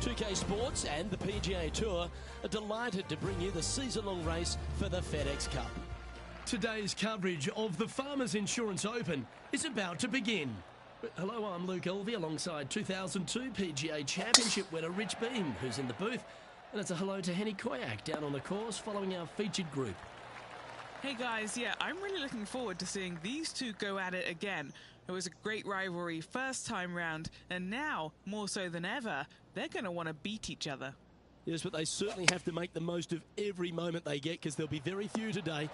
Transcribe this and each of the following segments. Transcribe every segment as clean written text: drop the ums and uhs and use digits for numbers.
2K Sports and the PGA Tour are delighted to bring you the season-long race for the FedEx Cup. Today's coverage of the Farmers Insurance Open is about to begin. Hello, I'm Luke Elvey alongside 2002 PGA Championship winner Rich Beam, who's in the booth. And it's a hello to Henny Koyak down on the course following our featured group. Hey guys, yeah, I'm really looking forward to seeing these two go at it again. It was a great rivalry first time round, and now, more so than ever, they're going to want to beat each other. Yes, but they certainly have to make the most of every moment they get, because there'll be very few today.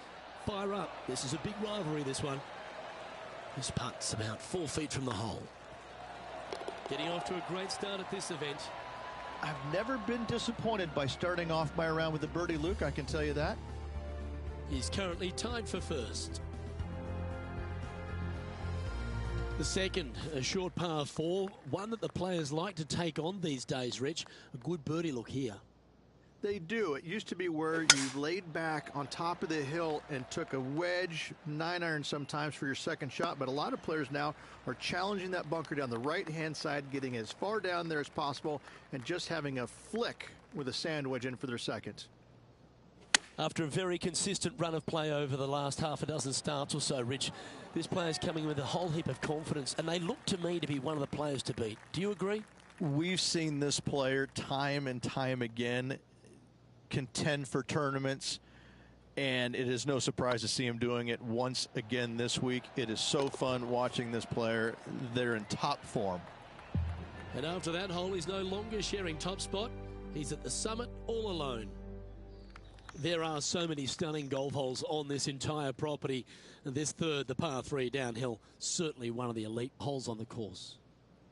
Fire up. This is a big rivalry, this one. This putt's about 4 feet from the hole. Getting off to a great start at this event. I've never been disappointed by starting off my round with a birdie, Luke, I can tell you that. He's currently tied for first. The second, a short par 4, one that the players like to take on these days, Rich. A good birdie look here. They do. It used to be where you laid back on top of the hill and took a wedge, 9-iron sometimes for your second shot, but a lot of players now are challenging that bunker down the right-hand side, getting as far down there as possible, and just having a flick with a sand wedge in for their second. After a very consistent run of play over the last half a dozen starts or so, Rich, this player's coming with a whole heap of confidence, and they look to me to be one of the players to beat. Do you agree? We've seen this player time and time again contend for tournaments, and it is no surprise to see him doing it once again this week. It is so fun watching this player. They're in top form. And after that hole, he's no longer sharing top spot. He's at the summit all alone. There are so many stunning golf holes on this entire property. And this third, the par 3 downhill, certainly one of the elite holes on the course.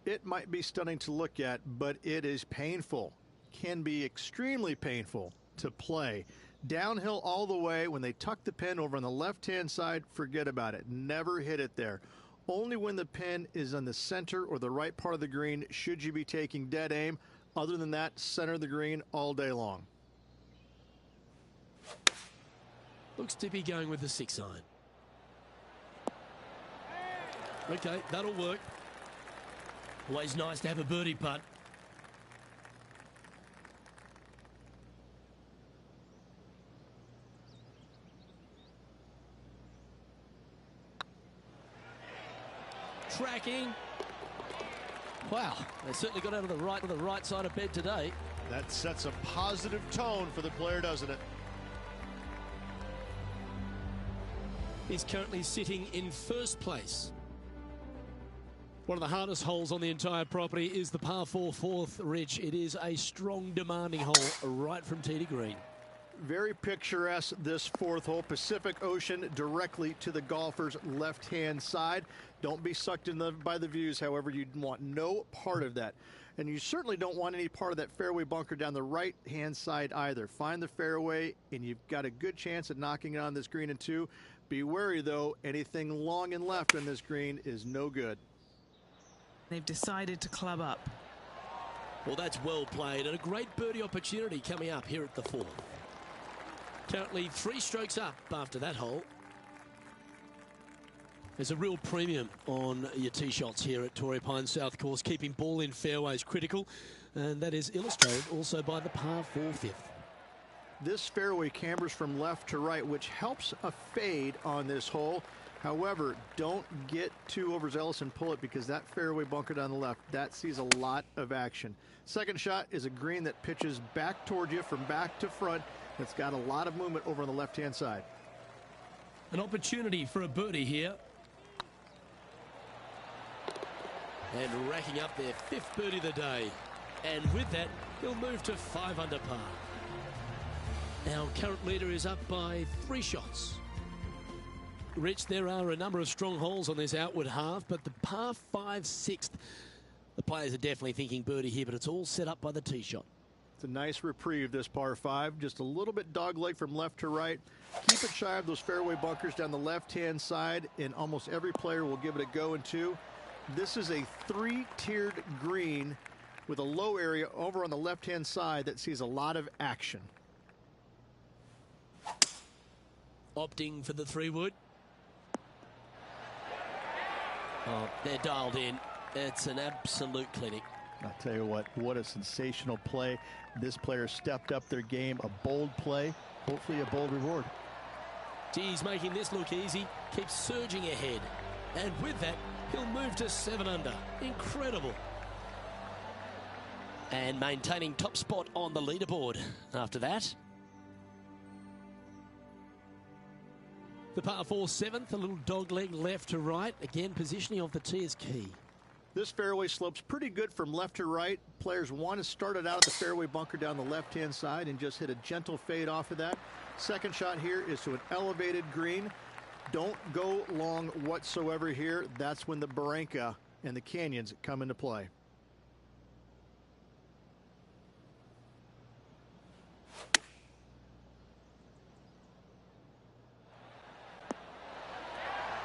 It might be stunning to look at, but it is painful. Can be extremely painful to play. Downhill all the way. When they tuck the pin over on the left-hand side, forget about it. Never hit it there. Only when the pin is on the center or the right part of the green should you be taking dead aim. Other than that, center of the green all day long. Looks to be going with the 6-iron. Okay, that'll work. Always nice to have a birdie putt. Tracking. Wow, they certainly got out of the right side of bed today. That sets a positive tone for the player, doesn't it? He's currently sitting in first place. One of the hardest holes on the entire property is the par 4 fourth, Rich. It is a strong, demanding hole right from tee to green. Very picturesque, this fourth hole. Pacific Ocean directly to the golfer's left-hand side. Don't be sucked in by the views, however. You want no part of that. And you certainly don't want any part of that fairway bunker down the right-hand side either. Find the fairway, and you've got a good chance at knocking it on this green in 2. Be wary, though. Anything long and left on this green is no good. They've decided to club up. Well, that's well played, and a great birdie opportunity coming up here at the 4th. Currently 3 strokes up after that hole. There's a real premium on your tee shots here at Torrey Pines South Course. Keeping ball in fairways critical, and that is illustrated also by the par 4 fifth. This fairway cambers from left to right, which helps a fade on this hole. However, don't get too overzealous and pull it, because that fairway bunker down the left, that sees a lot of action. Second shot is a green that pitches back toward you from back to front. It's got a lot of movement over on the left-hand side. An opportunity for a birdie here. And racking up their 5th birdie of the day. And with that, he'll move to 5 under par. Our current leader is up by 3 shots. Rich, there are a number of strong holes on this outward half, but the par 5 6th, the players are definitely thinking birdie here, but it's all set up by the tee shot. It's a nice reprieve, this par 5. Just a little bit dogleg from left to right. Keep it shy of those fairway bunkers down the left-hand side, and almost every player will give it a go in 2. This is a 3-tiered green with a low area over on the left-hand side that sees a lot of action. Opting for the 3-wood. Oh, they're dialed in. It's an absolute clinic. I'll tell you what a sensational play. This player stepped up their game. A bold play, hopefully a bold reward. He's making this look easy, keeps surging ahead. And with that, he'll move to 7 under. Incredible. And maintaining top spot on the leaderboard after that. The par 4 7th, a little dog leg left to right. Again, positioning of the tee is key. This fairway slopes pretty good from left to right. Players want to start it out at the fairway bunker down the left-hand side and just hit a gentle fade off of that. Second shot here is to an elevated green. Don't go long whatsoever here. That's when the barranca and the canyons come into play.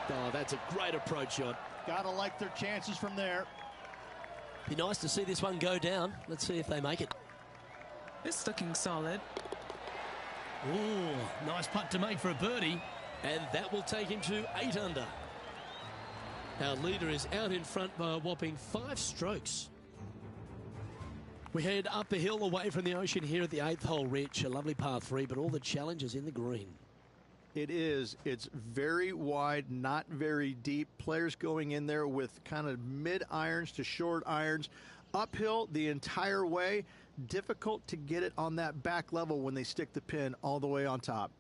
Oh, that's a great approach shot. Gotta like their chances from there. Be nice to see this one go down. Let's see if they make it. It's looking solid. Ooh, nice putt to make for a birdie. And that will take him to 8 under. Our leader is out in front by a whopping 5 strokes. We head up the hill away from the ocean here at the 8th hole, Rich. A lovely par 3, but all the challenges in the green. It is. It's very wide, not very deep. Players going in there with kind of mid irons to short irons. Uphill the entire way. Difficult to get it on that back level when they stick the pin all the way on top.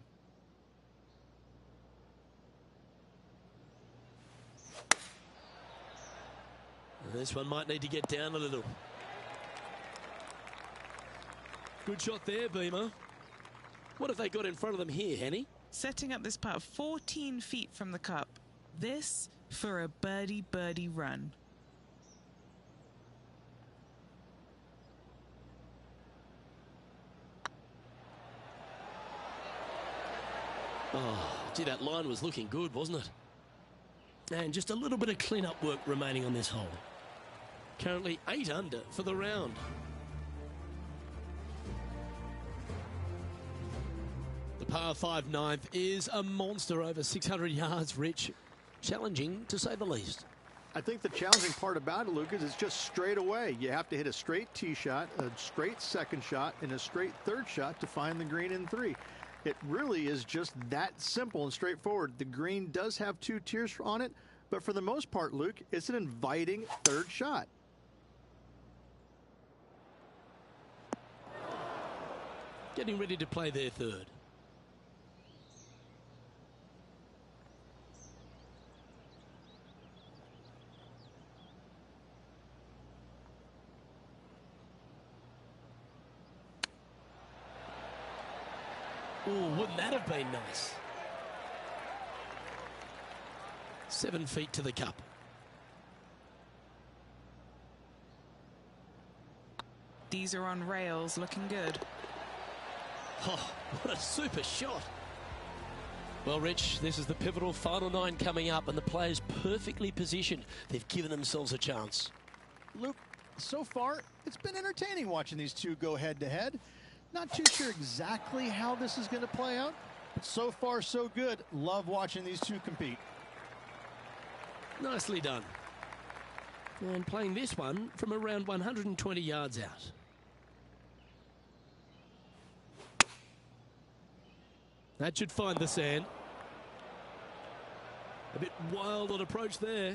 This one might need to get down a little. Good shot there, Beamer. What have they got in front of them here, Henny? Setting up this putt 14 feet from the cup. This for a birdie run. Oh, gee, that line was looking good, wasn't it? And just a little bit of clean-up work remaining on this hole. Currently 8 under for the round. The par 5 ninth is a monster over 600 yards, Rich. Challenging, to say the least. I think the challenging part about it, Lucas, is just straight away. You have to hit a straight tee shot, a straight second shot, and a straight third shot to find the green in 3. It really is just that simple and straightforward. The green does have 2 tiers on it, but for the most part, Luke, it's an inviting third shot. Getting ready to play their third. Oh, wouldn't that have been nice? 7 feet to the cup. These are on rails, looking good. Oh, what a super shot. Well, Rich, this is the pivotal final 9 coming up, and the players perfectly positioned. They've given themselves a chance. Luke, so far, it's been entertaining watching these two go head-to-head. Not too sure exactly how this is going to play out, but so far, so good. Love watching these two compete. Nicely done. And playing this one from around 120 yards out. That should find the sand. A bit wild on approach there.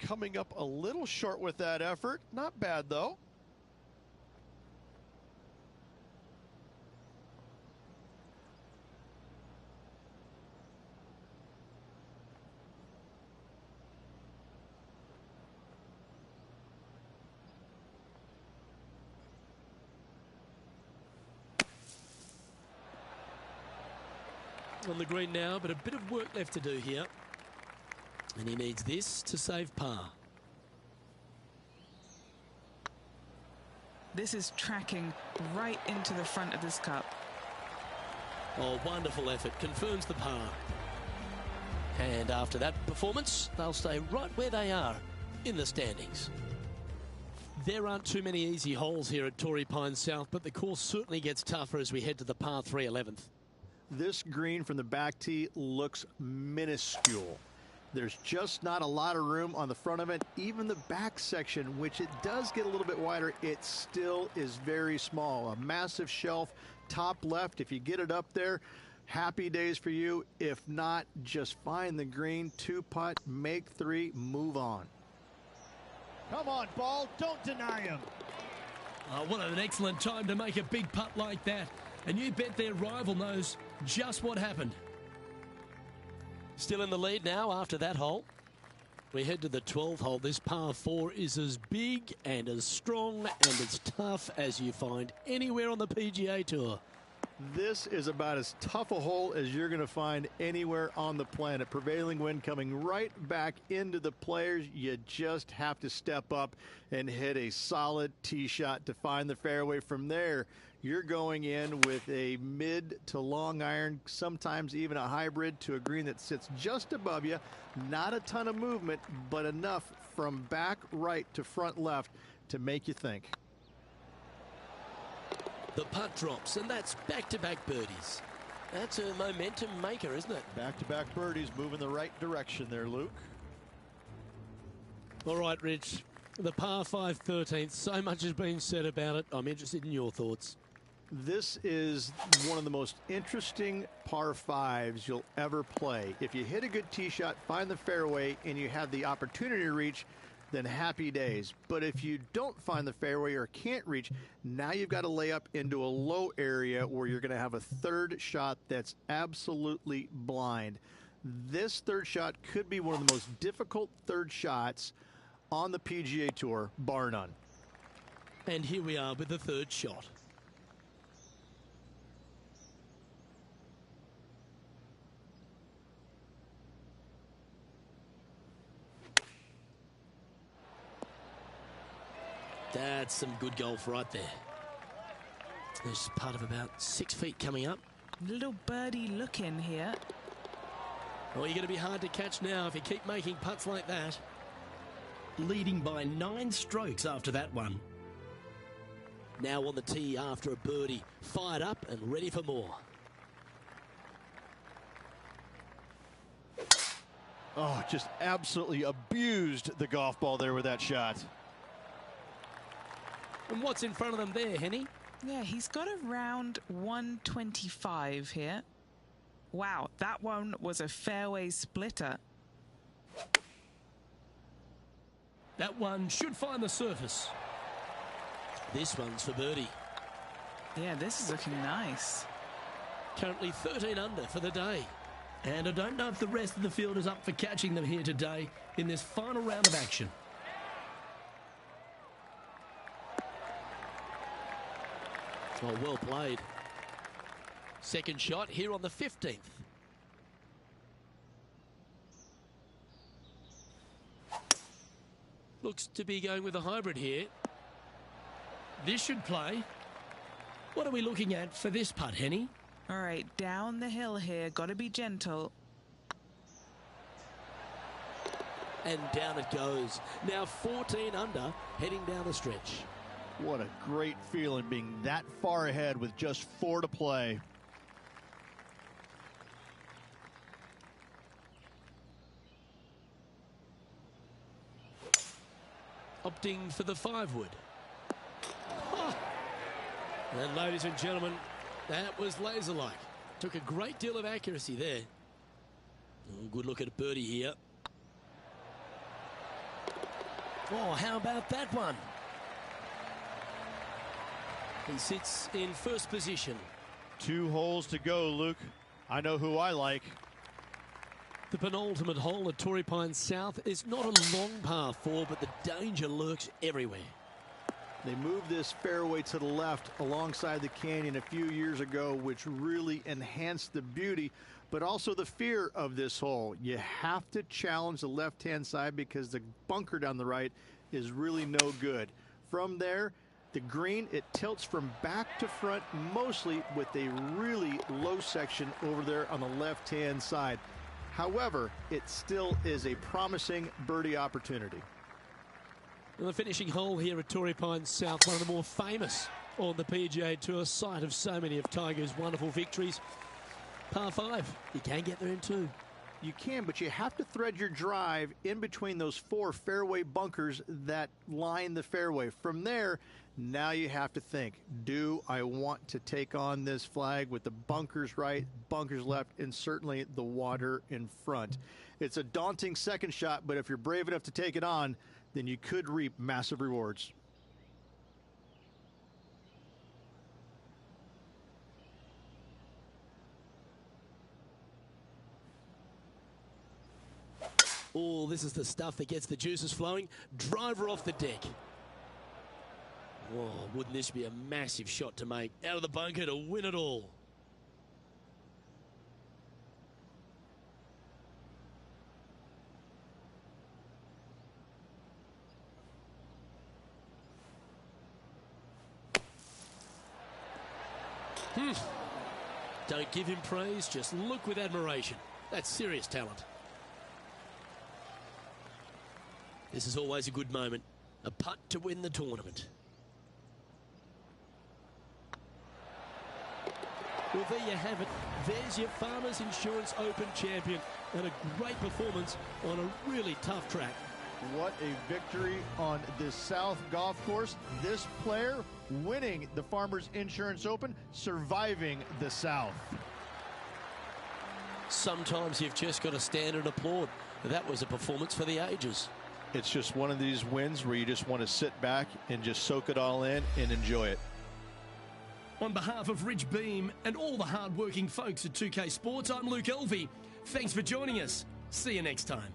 Coming up a little short with that effort. Not bad, though. On the green now, but a bit of work left to do here. And he needs this to save par. This is tracking right into the front of this cup. Oh, wonderful effort. Confirms the par. And after that performance, they'll stay right where they are in the standings. There aren't too many easy holes here at Torrey Pines South, but the course certainly gets tougher as we head to the par 3 11th. This green from the back tee looks minuscule. There's just not a lot of room on the front of it. Even the back section, which it does get a little bit wider, it still is very small. A massive shelf, top left. If you get it up there, happy days for you. If not, just find the green, 2-putt, make 3, move on. Come on, ball, don't deny him. Oh, what an excellent time to make a big putt like that. And you bet their rival knows just what happened. Still in the lead now after that hole. We head to the 12th hole. This par 4 is as big and as strong and as tough as you find anywhere on the PGA Tour. This is about as tough a hole as you're going to find anywhere on the planet. Prevailing wind coming right back into the players. You just have to step up and hit a solid tee shot to find the fairway. From there, you're going in with a mid to long iron, sometimes even a hybrid, to a green that sits just above you. Not a ton of movement, but enough from back right to front left to make you think. The putt drops, and that's back-to-back birdies. That's a momentum maker, isn't it? Back-to-back birdies, moving the right direction there, Luke. All right, Rich. The par 5 13th. So much has been said about it. I'm interested in your thoughts. This is one of the most interesting par 5s you'll ever play. If you hit a good tee shot, find the fairway, and you have the opportunity to reach, then happy days. But if you don't find the fairway or can't reach, now you've got to lay up into a low area where you're going to have a third shot that's absolutely blind. This third shot could be one of the most difficult third shots on the PGA Tour, bar none. And here we are with the third shot. That's some good golf right there. There's part of about 6 feet coming up. Little birdie look in here. Well, you're going to be hard to catch now if you keep making putts like that. Leading by 9 strokes after that one. Now on the tee after a birdie. Fired up and ready for more. Oh, just absolutely abused the golf ball there with that shot. And what's in front of them there, Henny? Yeah, he's got around 125 here. Wow, that one was a fairway splitter. That one should find the surface. This one's for birdie. Yeah, this is looking nice. Currently 13 under for the day. And I don't know if the rest of the field is up for catching them here today in this final round of action. Oh, well played. Second shot here on the 15th. Looks to be going with a hybrid here. This should play. What are we looking at for this putt, Henny? All right, down the hill here. Got to be gentle. And down it goes. Now 14 under, heading down the stretch. What a great feeling being that far ahead with just 4 to play. Opting for the 5-wood. Oh. And ladies and gentlemen, that was laser-like. Took a great deal of accuracy there. Oh, good look at a birdie here. Oh, how about that one? He sits in first position. 2 holes to go, Luke. I know who I like. The penultimate hole at Torrey Pines South is not a long par 4, but the danger lurks everywhere. They moved this fairway to the left alongside the canyon a few years ago, which really enhanced the beauty, but also the fear of this hole. You have to challenge the left-hand side because the bunker down the right is really no good. From there, the green, it tilts from back to front, mostly with a really low section over there on the left-hand side. However, it still is a promising birdie opportunity. And the finishing hole here at Torrey Pines South, one of the more famous on the PGA Tour, site of so many of Tiger's wonderful victories. Par 5, you can get there in 2. You can, but you have to thread your drive in between those 4 fairway bunkers that line the fairway. From there, now you have to think, do I want to take on this flag with the bunkers right, bunkers left, and certainly the water in front? It's a daunting second shot, but if you're brave enough to take it on, then you could reap massive rewards. Oh, this is the stuff that gets the juices flowing. Driver off the deck. Oh, wouldn't this be a massive shot to make? Out of the bunker to win it all. Don't give him praise, just look with admiration. That's serious talent. This is always a good moment. A putt to win the tournament. Well, there you have it. There's your Farmers Insurance Open champion, and a great performance on a really tough track. What a victory on this South golf course. This player winning the Farmers Insurance Open, surviving the South. Sometimes you've just got to stand and applaud. That was a performance for the ages. It's just one of these wins where you just want to sit back and just soak it all in and enjoy it. On behalf of Rich Beam and all the hard-working folks at 2K Sports, I'm Luke Elvey. Thanks for joining us. See you next time.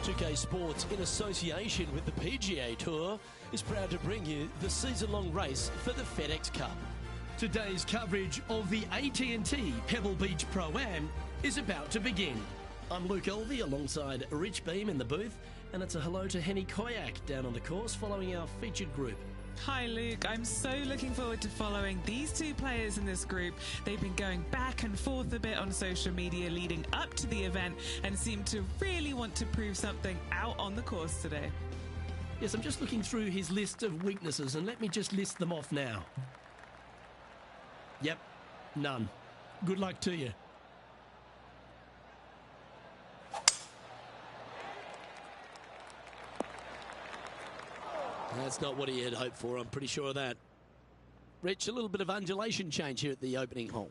2K Sports, in association with the PGA Tour, is proud to bring you the season-long race for the FedEx Cup. Today's coverage of the AT&T Pebble Beach Pro-Am is about to begin. I'm Luke Elvey alongside Rich Beam in the booth, and it's a hello to Henny Koyak down on the course following our featured group. Hi Luke, I'm so looking forward to following these two players in this group. They've been going back and forth a bit on social media leading up to the event and seem to really want to prove something out on the course today. Yes, I'm just looking through his list of weaknesses, and let me just list them off now. Yep, none. Good luck to you. That's not what he had hoped for, I'm pretty sure of that. Rich, a little bit of undulation change here at the opening hole.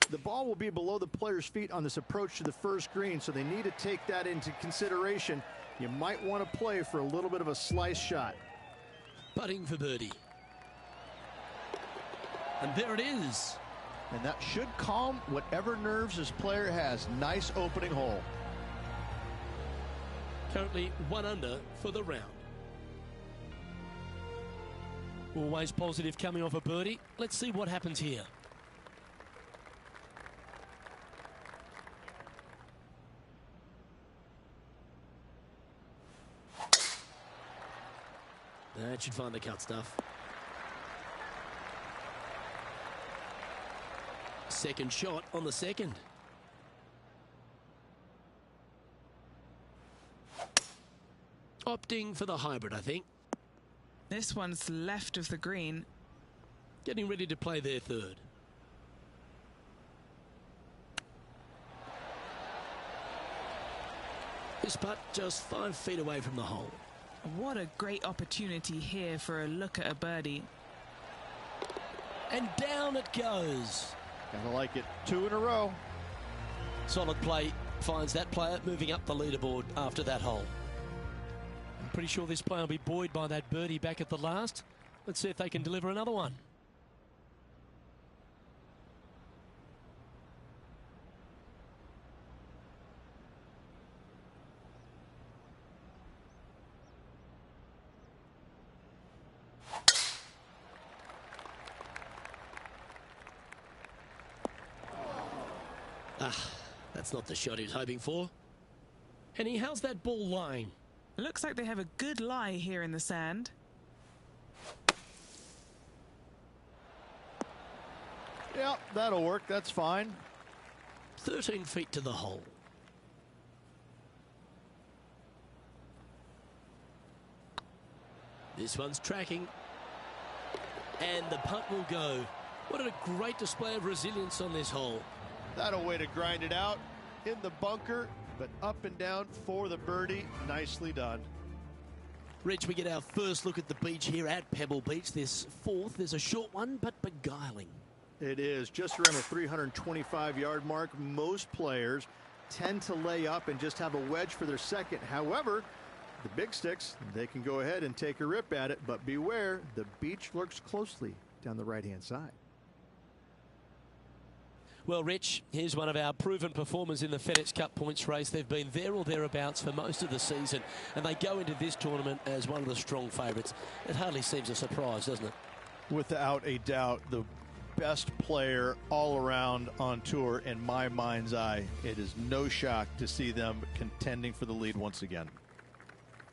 The ball will be below the player's feet on this approach to the first green, so they need to take that into consideration. You might want to play for a little bit of a slice shot. Putting for birdie. And there it is. And that should calm whatever nerves this player has. Nice opening hole. Currently 1 under for the round. Always positive coming off a birdie. Let's see what happens here. That should find the cut stuff. Second shot on the second. Opting for the hybrid, I think. This one's left of the green. Getting ready to play their third. This putt just 5 feet away from the hole. What a great opportunity here for a look at a birdie. And down it goes. Gotta like it. 2 in a row. Solid play finds that player moving up the leaderboard after that hole. I'm pretty sure this player will be buoyed by that birdie back at the last. Let's see if they can deliver another one. That's not the shot he was hoping for. Henny, how's that ball lying? Looks like they have a good lie here in the sand. Yeah, that'll work. That's fine. 13 feet to the hole. This one's tracking. And the putt will go. What a great display of resilience on this hole. That'll way to grind it out in the bunker, but up and down for the birdie. Nicely done. Rich, we get our first look at the beach here at Pebble Beach. This fourth is a short one, but beguiling. It is just around the 325-yard mark. Most players tend to lay up and just have a wedge for their second. However, the big sticks, they can go ahead and take a rip at it, but beware, the beach lurks closely down the right-hand side. Well, Rich, here's one of our proven performers in the FedEx Cup points race. They've been there or thereabouts for most of the season, and they go into this tournament as one of the strong favourites. It hardly seems a surprise, doesn't it? Without a doubt, the best player all around on tour in my mind's eye. It is no shock to see them contending for the lead once again.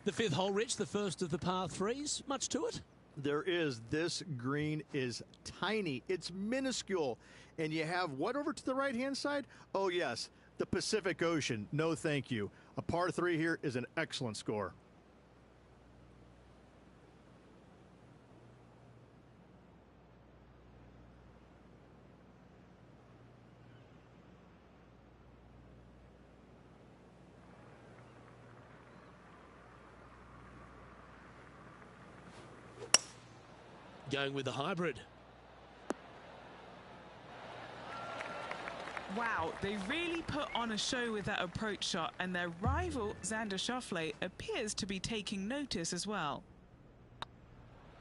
The fifth hole, Rich, the first of the par threes. Much to it? There is. This green is tiny. It's minuscule. And you have what over to the right-hand side? Oh, yes, the Pacific Ocean. No, thank you. A par 3 here is an excellent score. Going with the hybrid. Wow, they really put on a show with that approach shot, and their rival, Xander Schauffele, appears to be taking notice as well.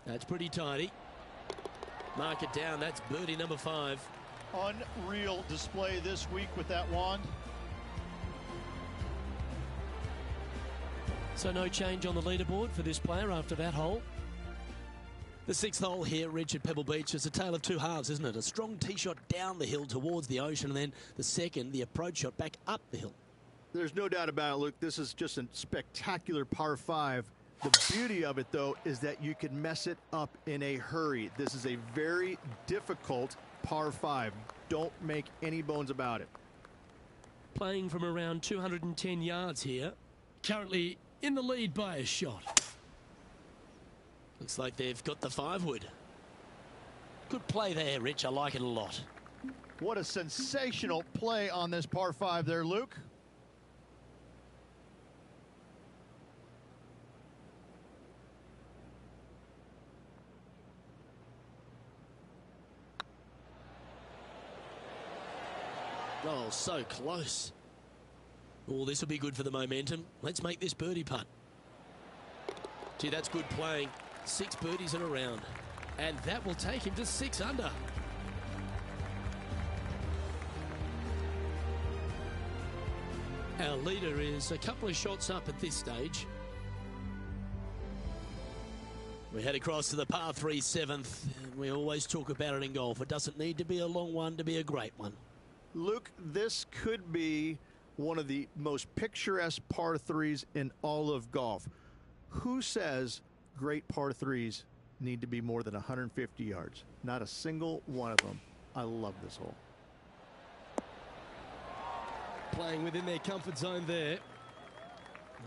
That's pretty tidy. Mark it down. That's birdie number 5. Unreal display this week with that wand. So no change on the leaderboard for this player after that hole. The 6th hole here, Rich, at Pebble Beach, is a tale of two halves, isn't it? A strong tee shot down the hill towards the ocean, and then the second, the approach shot back up the hill. There's no doubt about it, Luke. This is just a spectacular par 5. The beauty of it, though, is that you can mess it up in a hurry. This is a very difficult par 5. Don't make any bones about it. Playing from around 210 yards here. Currently in the lead by a shot. Looks like they've got the 5-wood. Good play there, Rich. I like it a lot. What a sensational play on this par 5 there, Luke. Oh, so close. Oh, this will be good for the momentum. Let's make this birdie putt. Gee, that's good playing. 6 birdies in a round. And that will take him to 6 under. Our leader is a couple of shots up at this stage. We head across to the par 3 7th. We always talk about it in golf. It doesn't need to be a long one to be a great one. Luke, this could be one of the most picturesque par 3s in all of golf. Who says great par 3s need to be more than 150 yards? Not a single one of them. I love this hole. Playing within their comfort zone there.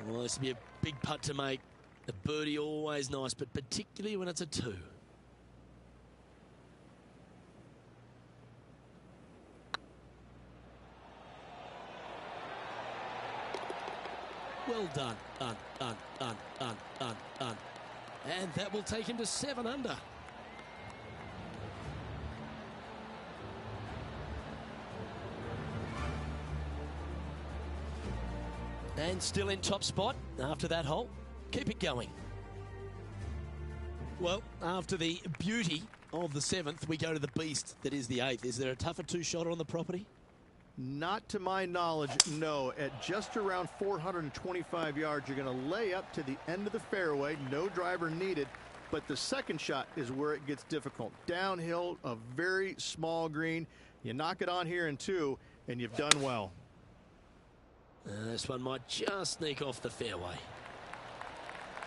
Well, this will be a big putt to make. A birdie always nice, but particularly when it's a 2. Well done. And that will take him to 7 under. And still in top spot after that hole. Keep it going. Well, after the beauty of the 7th, we go to the beast that is the 8th. Is there a tougher 2-shotter on the property? Not to my knowledge, no. At just around 425 yards, you're going to lay up to the end of the fairway. No driver needed. But the second shot is where it gets difficult. Downhill, a very small green. You knock it on here in 2, and you've done well. This one might just sneak off the fairway.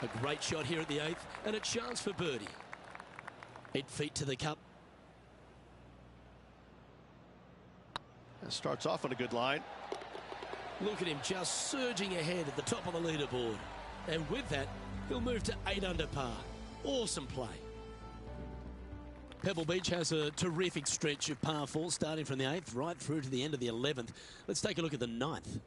A great shot here at the 8th, and a chance for birdie. 8 feet to the cup. That starts off on a good line. Look at him just surging ahead at the top of the leaderboard. And with that, he'll move to 8 under par. Awesome play. Pebble Beach has a terrific stretch of par 4 starting from the 8th right through to the end of the 11th. Let's take a look at the 9th.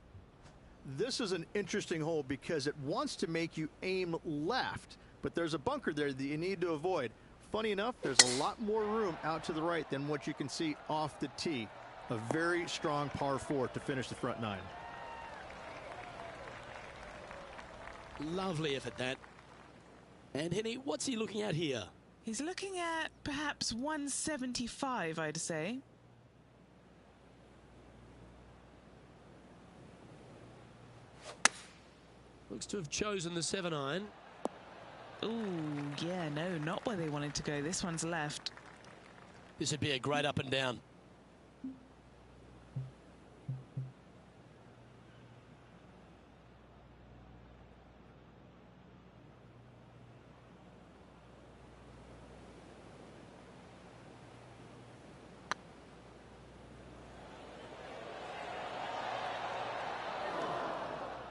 This is an interesting hole because it wants to make you aim left, but there's a bunker there that you need to avoid. Funny enough, there's a lot more room out to the right than what you can see off the tee. A very strong par 4 to finish the front 9. Lovely effort that. And Henny, what's he looking at here? He's looking at perhaps 175, I'd say. Looks to have chosen the 7-iron. Ooh, yeah, no, not where they wanted to go. This one's left. This would be a great up and down.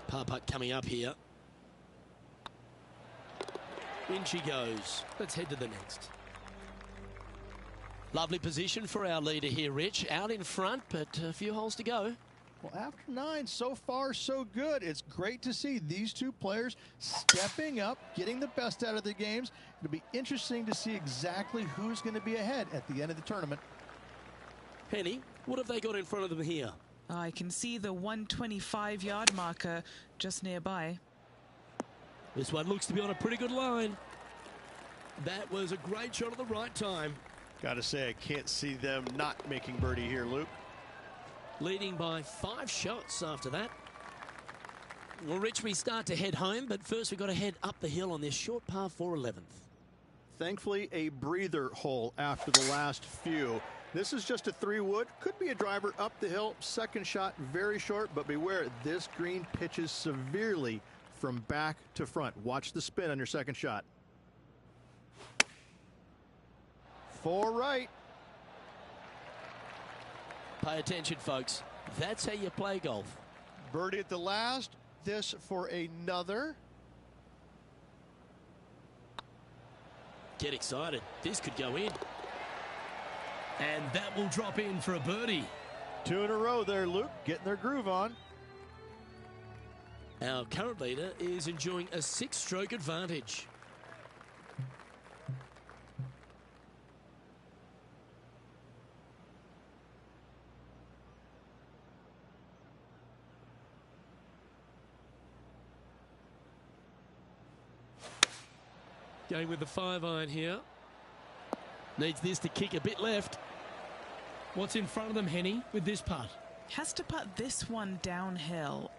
Par putt coming up here. In she goes. Let's head to the next. Lovely position for our leader here, Rich. Out in front, but a few holes to go. Well, after 9, so far so good. It's great to see these two players stepping up, getting the best out of their games. It'll be interesting to see exactly who's going to be ahead at the end of the tournament. Henny, what have they got in front of them here? I can see the 125-yard marker just nearby. This one looks to be on a pretty good line. That was a great shot at the right time. Got to say, I can't see them not making birdie here, Luke. Leading by 5 shots after that. Well, Rich, we start to head home, but first we've got to head up the hill on this short par 4 11th. Thankfully, a breather hole after the last few. This is just a 3-wood. Could be a driver up the hill. Second shot, very short, but beware, this green pitches severely from back to front. Watch the spin on your second shot. 4 right. Pay attention, folks. That's how you play golf. Birdie at the last. This for another. Get excited. This could go in. And that will drop in for a birdie. 2 in a row there, Luke. Getting their groove on. Our current leader is enjoying a 6-stroke advantage. Going with the 5-iron here. Needs this to kick a bit left. What's in front of them, Henny, with this putt? Has to putt this one downhill.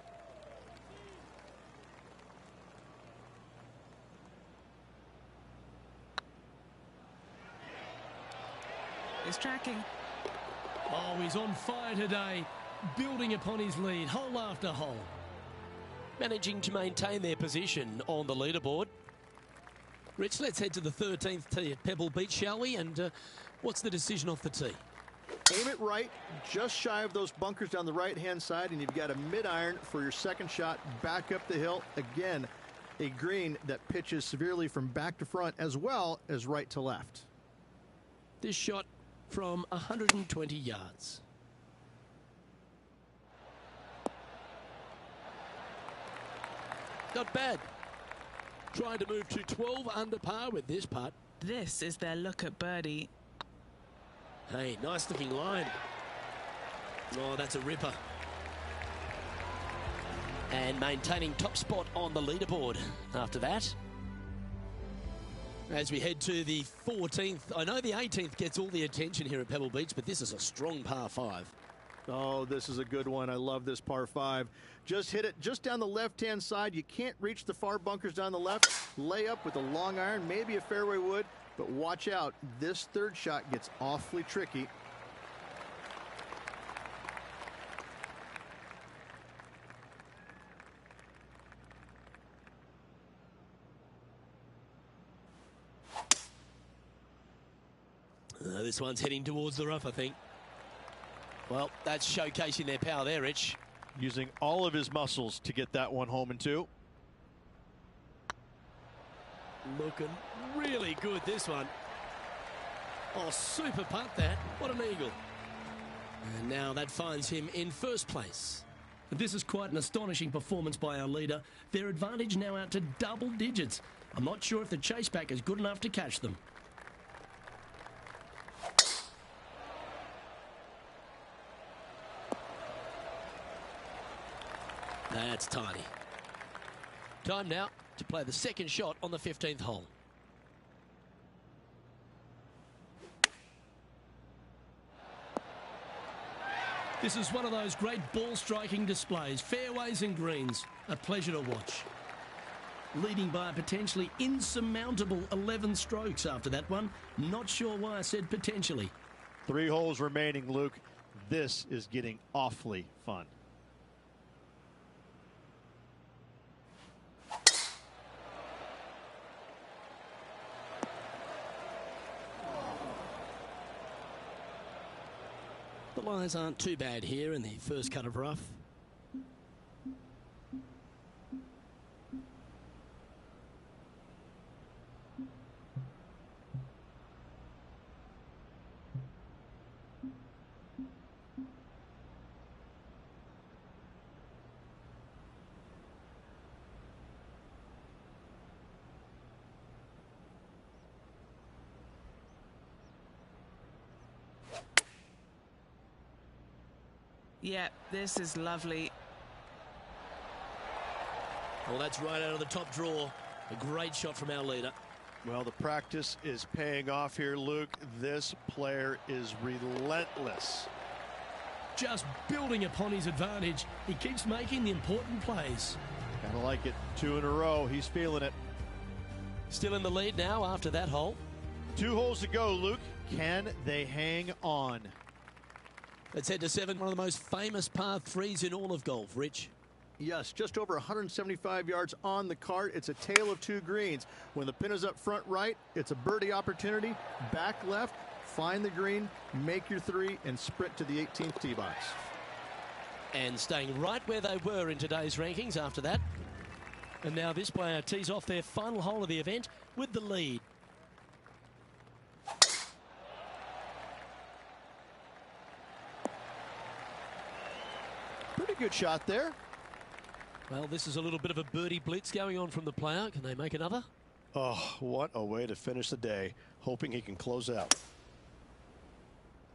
He's tracking. Oh, he's on fire today, building upon his lead, hole after hole. Managing to maintain their position on the leaderboard. Rich, let's head to the 13th tee at Pebble Beach, shall we? And what's the decision off the tee? Aim it right, just shy of those bunkers down the right-hand side, and you've got a mid-iron for your second shot back up the hill. Again, a green that pitches severely from back to front as well as right to left. This shot from 120 yards. Not bad. Trying to move to 12 under par with this putt. This is their look at birdie. Hey, nice looking line. Oh, that's a ripper. And maintaining top spot on the leaderboard after that. As we head to the 14th, I know the 18th gets all the attention here at Pebble Beach, but this is a strong par 5. Oh, this is a good one. I love this par 5. Just hit it just down the left-hand side. You can't reach the far bunkers down the left. Lay up with a long iron, maybe a fairway wood, but watch out. This third shot gets awfully tricky. This one's heading towards the rough, I think. Well, that's showcasing their power there, Rich. Using all of his muscles to get that one home in 2. Looking really good, this one. Oh, super putt that. What an eagle. And now that finds him in first place. This is quite an astonishing performance by our leader. Their advantage now out to double digits. I'm not sure if the chase back is good enough to catch them. That's tiny. Time now to play the second shot on the 15th hole. This is one of those great ball striking displays. Fairways and greens. A pleasure to watch. Leading by a potentially insurmountable 11 strokes after that one. Not sure why I said potentially. 3 holes remaining, Luke. This is getting awfully fun. The lies aren't too bad here in the first cut of rough. Yeah, this is lovely. Well, that's right out of the top drawer. A great shot from our leader. Well, the practice is paying off here, Luke. This player is relentless. Just building upon his advantage. He keeps making the important plays. Kind of like it. 2 in a row. He's feeling it. Still in the lead now after that hole. 2 holes to go, Luke. Can they hang on? Let's head to 7, one of the most famous par 3s in all of golf. Rich. Yes, just over 175 yards on the cart. It's a tale of 2 greens. When the pin is up front right, it's a birdie opportunity. Back left, find the green, make your 3, and sprint to the 18th tee box. And staying right where they were in today's rankings after that. And now this player tees off their final hole of the event with the lead. Pretty good shot there. Well, this is a little bit of a birdie blitz going on from the player. Can they make another? Oh, what a way to finish the day. Hoping he can close out.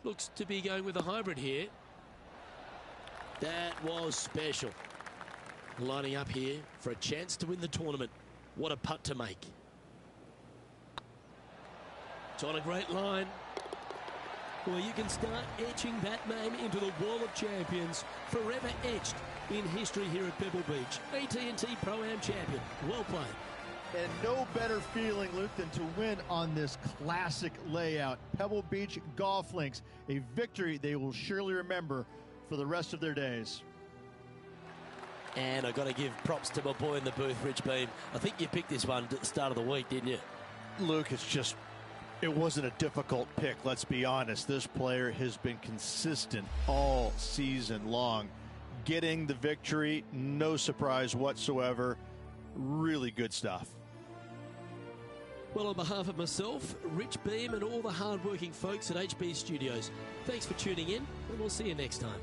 Looks to be going with a hybrid here. That was special. Lining up here for a chance to win the tournament. What a putt to make. It's on a great line. Well, you can start etching that name into the wall of champions, forever etched in history here at Pebble Beach. AT&T Pro-Am champion. Well played. And no better feeling, Luke, than to win on this classic layout. Pebble Beach Golf Links, a victory they will surely remember for the rest of their days. And I've got to give props to my boy in the booth, Rich Beam. I think you picked this one at the start of the week, didn't you? Luke, it wasn't a difficult pick, let's be honest. This player has been consistent all season long. Getting the victory, no surprise whatsoever. Really good stuff. Well, on behalf of myself, Rich Beam, and all the hard-working folks at HB Studios, thanks for tuning in, and we'll see you next time.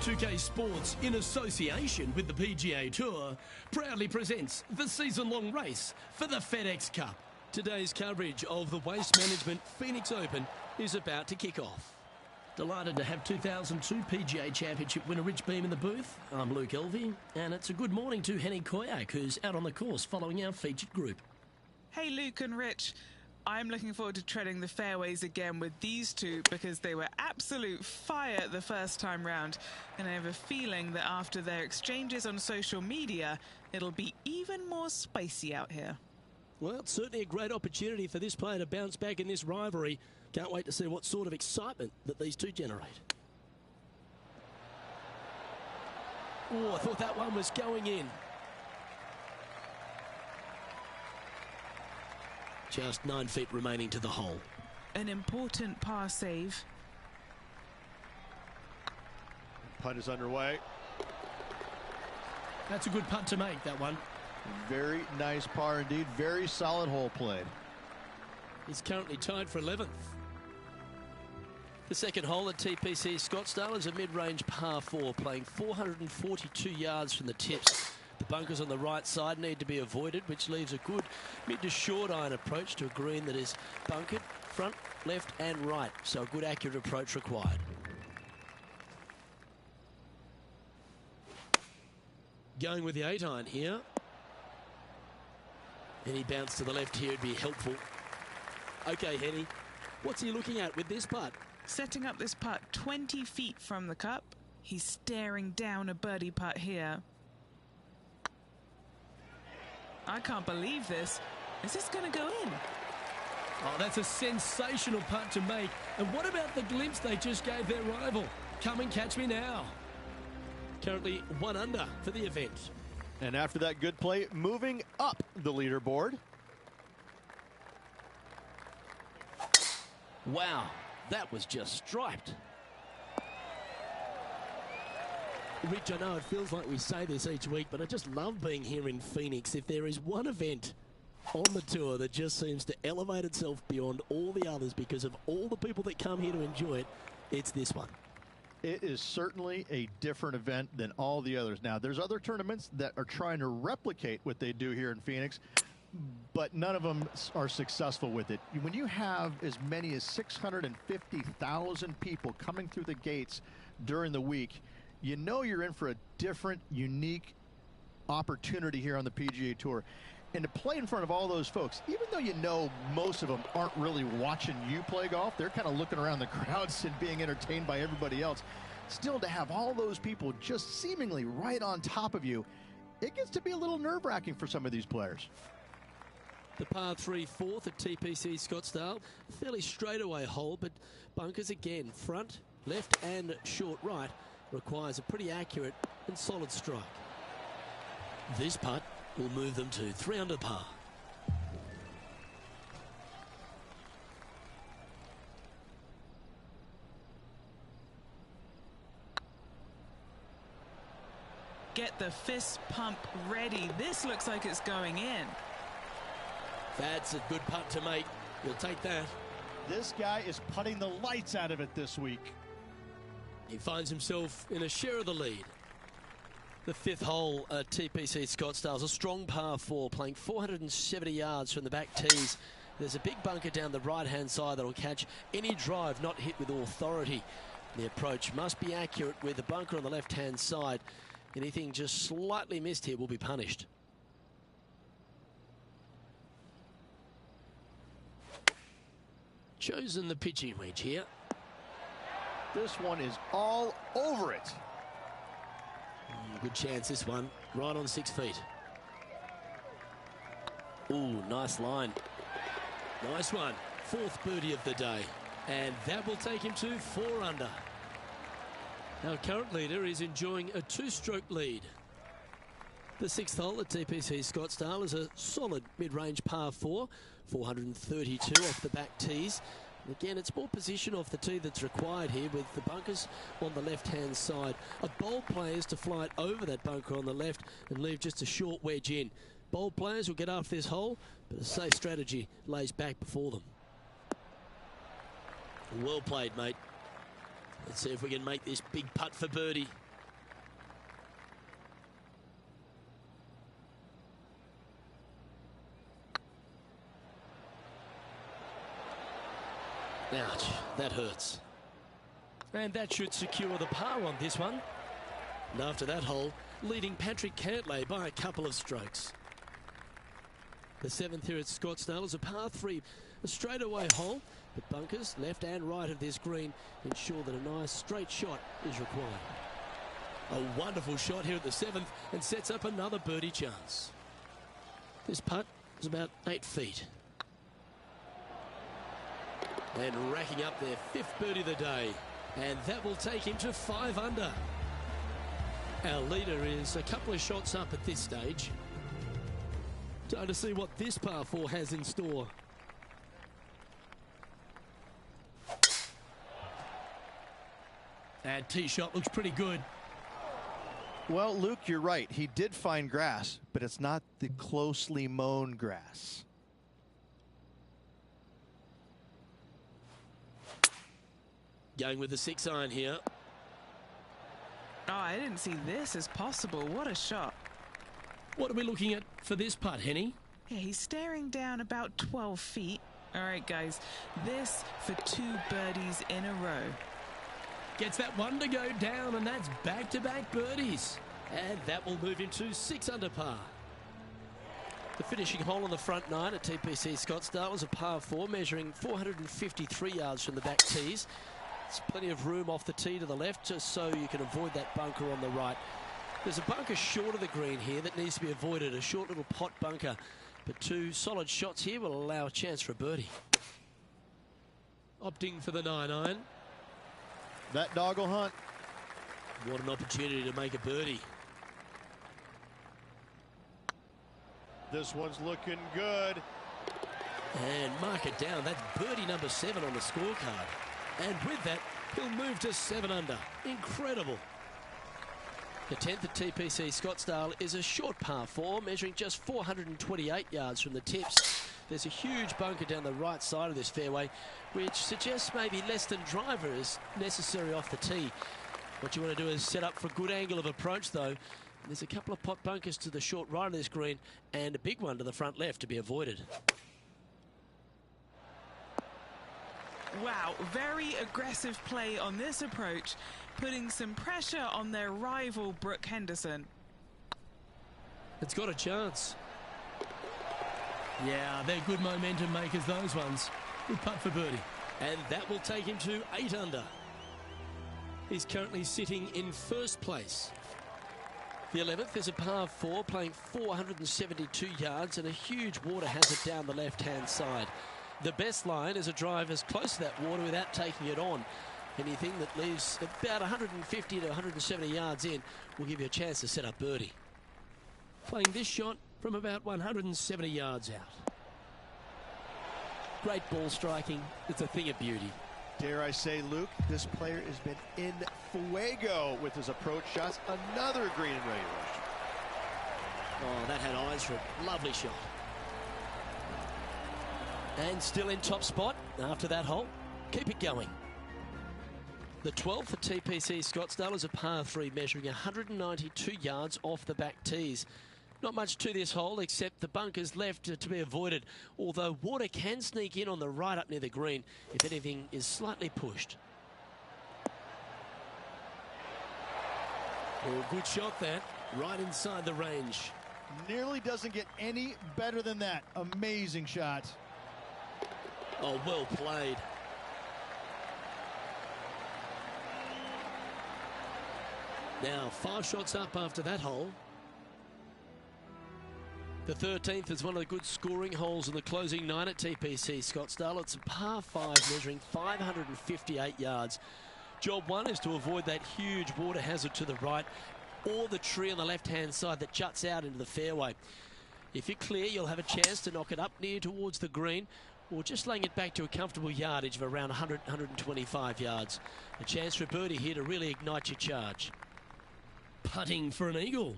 2K Sports, in association with the PGA Tour, proudly presents the season-long race for the FedEx Cup. Today's coverage of the Waste Management Phoenix Open is about to kick off. Delighted to have 2002 PGA Championship winner Rich Beem in the booth. I'm Luke Elvey, and it's a good morning to Henny Koyak, who's out on the course following our featured group. Hey Luke and Rich, I'm looking forward to treading the fairways again with these two because they were absolute fire the first time round, and I have a feeling that after their exchanges on social media, it'll be even more spicy out here. Well, it's certainly a great opportunity for this player to bounce back in this rivalry. Can't wait to see what sort of excitement that these two generate. Oh, I thought that one was going in. Just 9 feet remaining to the hole. An important par save. Putt is underway. That's a good putt to make, that one. Very nice par indeed. Very solid hole played. He's currently tied for 11th. The second hole at TPC Scottsdale is a mid-range par 4, playing 442 yards from the tips. The bunkers on the right side need to be avoided, which leaves a good mid to short iron approach to a green that is bunkered front, left and right. So a good accurate approach required. Going with the 8 iron here. Any bounce to the left here would be helpful. Okay, Henny, what's he looking at with this putt? Setting up this putt 20 feet from the cup. He's staring down a birdie putt here. I can't believe this. Is this going to go in? Oh, that's a sensational putt to make. And what about the glimpse they just gave their rival? Come and catch me now. Currently 1 under for the event. And after that good play, moving up the leaderboard. Wow, that was just striped. Rich, I know it feels like we say this each week, but I just love being here in Phoenix. If there is one event on the tour that just seems to elevate itself beyond all the others because of all the people that come here to enjoy it, it's this one. It is certainly a different event than all the others. Now, there's other tournaments that are trying to replicate what they do here in Phoenix, but none of them are successful with it. When you have as many as 650,000 people coming through the gates during the week, you know you're in for a different, unique opportunity here on the PGA Tour. And to play in front of all those folks, even though you know most of them aren't really watching you play golf, they're kind of looking around the crowds and being entertained by everybody else. Still, to have all those people just seemingly right on top of you, it gets to be a little nerve-wracking for some of these players. The par 3 4th at TPC Scottsdale, a fairly straightaway hole, but bunkers again, front, left and short right, requires a pretty accurate and solid strike. This putt will move them to 3 under par. Get the fist pump ready. This looks like it's going in. That's a good putt to make. We'll take that. This guy is putting the lights out of it this week. He finds himself in a share of the lead. The 5th hole at TPC Scottsdale is a strong par 4, playing 470 yards from the back tees. There's a big bunker down the right-hand side that will catch any drive not hit with authority. The approach must be accurate with the bunker on the left-hand side. Anything just slightly missed here will be punished. Chosen the pitching wedge here. This one is all over it. Good chance this one, right on 6 feet. Ooh, nice line. Nice one. 4th birdie of the day. And that will take him to 4 under. Our current leader is enjoying a 2-stroke lead. The 6th hole at TPC Scottsdale is a solid mid-range par 4, 432 off the back tees. And again, it's more position off the tee that's required here with the bunkers on the left-hand side. A bold player is to fly it over that bunker on the left and leave just a short wedge in. Bold players will get after this hole, but a safe strategy lays back before them. Well played, mate. Let's see if we can make this big putt for birdie. Ouch, that hurts. And that should secure the par on this one. And after that hole, leading Patrick Cantlay by a couple of strokes. The 7th here at Scottsdale is a par 3, a straightaway hole, but bunkers left and right of this green ensure that a nice straight shot is required. A wonderful shot here at the 7th and sets up another birdie chance. This putt is about 8 feet. And racking up their 5th birdie of the day. And that will take him to 5 under. Our leader is a couple of shots up at this stage. Time to see what this par 4 has in store. And tee shot looks pretty good. Well, Luke, you're right. He did find grass, but it's not the closely mown grass. Going with the 6 iron here. Oh, I didn't see this as possible. What a shot. What are we looking at for this putt, Henny? Yeah, he's staring down about 12 feet. All right, guys, this for 2 birdies in a row. Gets that one to go down, and that's back-to-back birdies. And that will move him to 6 under par. The finishing hole on the front 9 at TPC Scottsdale is a par 4, measuring 453 yards from the back tees. There's plenty of room off the tee to the left, just so you can avoid that bunker on the right. There's a bunker short of the green here that needs to be avoided, a short little pot bunker. But 2 solid shots here will allow a chance for a birdie. Opting for the 9 iron. That dog will hunt. What an opportunity to make a birdie. This one's looking good. And mark it down. That's birdie number 7 on the scorecard. And with that, he'll move to 7 under. Incredible. The 10th at TPC Scottsdale is a short par 4, measuring just 428 yards from the tips. There's a huge bunker down the right side of this fairway, which suggests maybe less than driver is necessary off the tee. What you want to do is set up for a good angle of approach, though. There's a couple of pot bunkers to the short right of this green and a big one to the front left to be avoided. Wow, very aggressive play on this approach, putting some pressure on their rival Brooke Henderson. It's got a chance. Yeah, they're good momentum makers, those ones. Good putt for birdie. And that will take him to 8 under. He's currently sitting in 1st place. The 11th is a par 4, playing 472 yards and a huge water hazard down the left-hand side. The best line is a drive as close to that water without taking it on. Anything that leaves about 150 to 170 yards in will give you a chance to set up birdie. Playing this shot from about 170 yards out. Great ball striking. It's a thing of beauty. Dare I say, Luke, this player has been in fuego with his approach shots. Another green in regulation. Oh, that had eyes for a lovely shot. And still in top spot after that hole. Keep it going. The 12th at TPC Scottsdale is a par 3, measuring 192 yards off the back tees. Not much to this hole except the bunkers left to be avoided, although water can sneak in on the right up near the green if anything is slightly pushed. Oh, good shot that, right inside the range. Nearly doesn't get any better than that. Amazing shot. Oh, well played. Now 5 shots up after that hole. The 13th is one of the good scoring holes in the closing 9 at TPC Scottsdale. It's a par 5 measuring 558 yards. Job 1 is to avoid that huge water hazard to the right or the tree on the left-hand side that juts out into the fairway. If you're clear, you'll have a chance to knock it up near towards the green or just laying it back to a comfortable yardage of around 100, 125 yards. A chance for a birdie here to really ignite your charge. Putting for an eagle.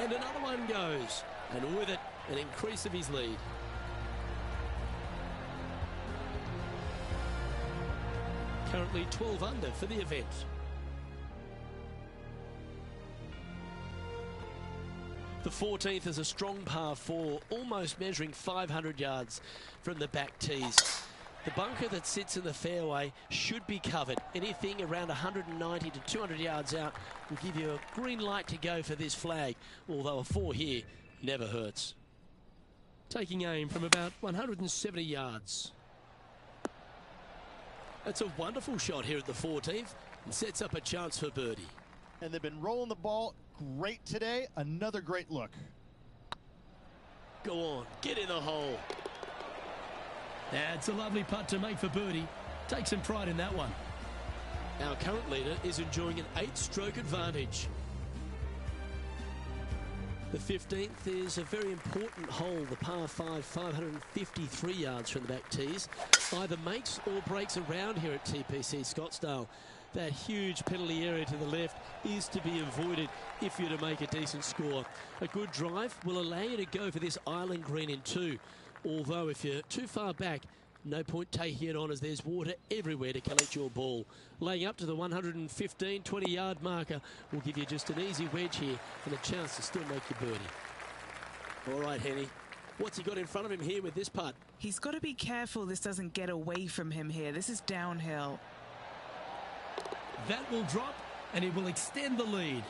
And another one goes. And with it, an increase of his lead. Currently 12 under for the event. The 14th is a strong par 4, almost measuring 500 yards from the back tees. The bunker that sits in the fairway should be covered. Anything around 190 to 200 yards out will give you a green light to go for this flag, although a 4 here never hurts. Taking aim from about 170 yards. That's a wonderful shot here at the 14th and sets up a chance for birdie. And they've been rolling the ball great today. Another great look. Go on, get in the hole. That's a lovely putt to make for birdie. Take some pride in that one. Our current leader is enjoying an 8-stroke advantage. The 15th is a very important hole, the par 5, 553 yards from the back tees. Either makes or breaks around here at TPC Scottsdale. That huge penalty area to the left is to be avoided if you're to make a decent score. A good drive will allow you to go for this island green in 2. Although if you're too far back, no point taking it on as there's water everywhere to collect your ball. Laying up to the 115, 20-yard marker will give you just an easy wedge here and a chance to still make your birdie. All right, Henny. What's he got in front of him here with this putt? He's got to be careful this doesn't get away from him here. This is downhill. That will drop, and it will extend the lead.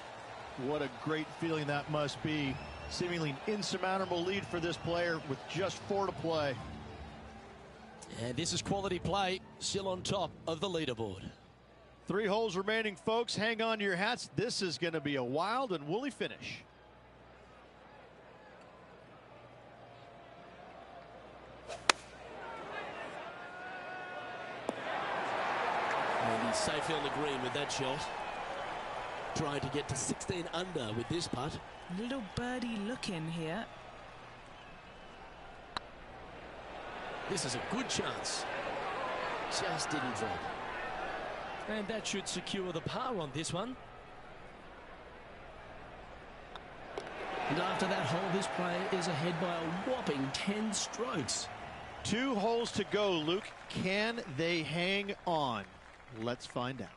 What a great feeling that must be. Seemingly an insurmountable lead for this player with just 4 to play. And this is quality play, still on top of the leaderboard. 3 holes remaining, folks. Hang on to your hats. This is going to be a wild and woolly finish. And he's safely on the green with that shot. Trying to get to 16 under with this putt. Little birdie look in here. This is a good chance. Just didn't drop. And that should secure the par on this one. And after that hole, this player is ahead by a whopping 10 strokes. 2 holes to go, Luke. Can they hang on? Let's find out.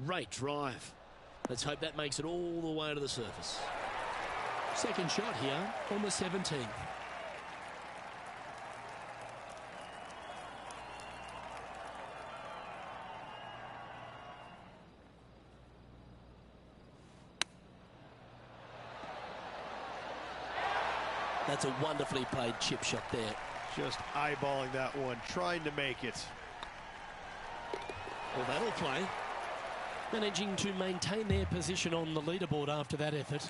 Great drive. Let's hope that makes it all the way to the surface. Second shot here on the 17th. That's a wonderfully played chip shot there. Just eyeballing that one, trying to make it. Well, that'll play. Managing to maintain their position on the leaderboard after that effort.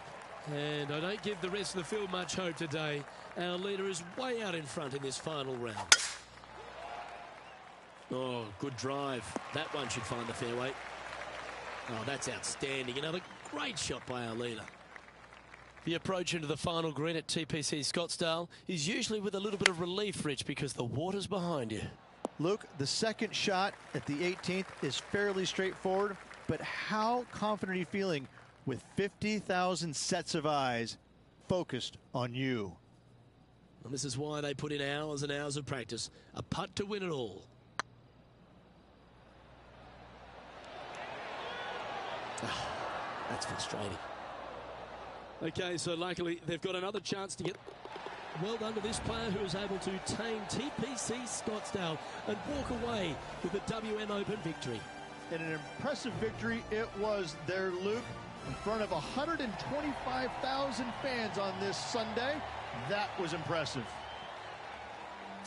And I don't give the rest of the field much hope today. Our leader is way out in front in this final round. Oh, good drive. That one should find the fairway. Oh, that's outstanding. Another great shot by our leader. The approach into the final green at TPC Scottsdale is usually with a little bit of relief, Rich, because the water's behind you. Luke, the second shot at the 18th is fairly straightforward, but how confident are you feeling with 50,000 sets of eyes focused on you? And this is why they put in hours and hours of practice. A putt to win it all. Oh, that's frustrating. Okay, so luckily they've got another chance to get... Well done to this player who was able to tame TPC Scottsdale and walk away with the WM Open victory. And an impressive victory it was there, Luke, in front of 125,000 fans on this Sunday. That was impressive.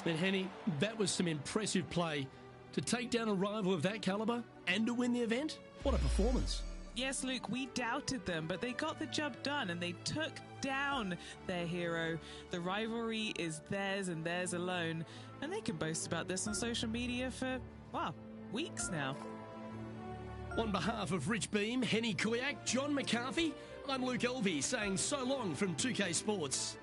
And Henny, that was some impressive play. To take down a rival of that caliber and to win the event, what a performance. Yes, Luke, we doubted them, but they got the job done and they took down their hero. The rivalry is theirs and theirs alone, and they can boast about this on social media for, well, weeks now. On behalf of Rich Beam, Henny Kuyak, John McCarthy, I'm Luke Elvey saying so long from 2K Sports.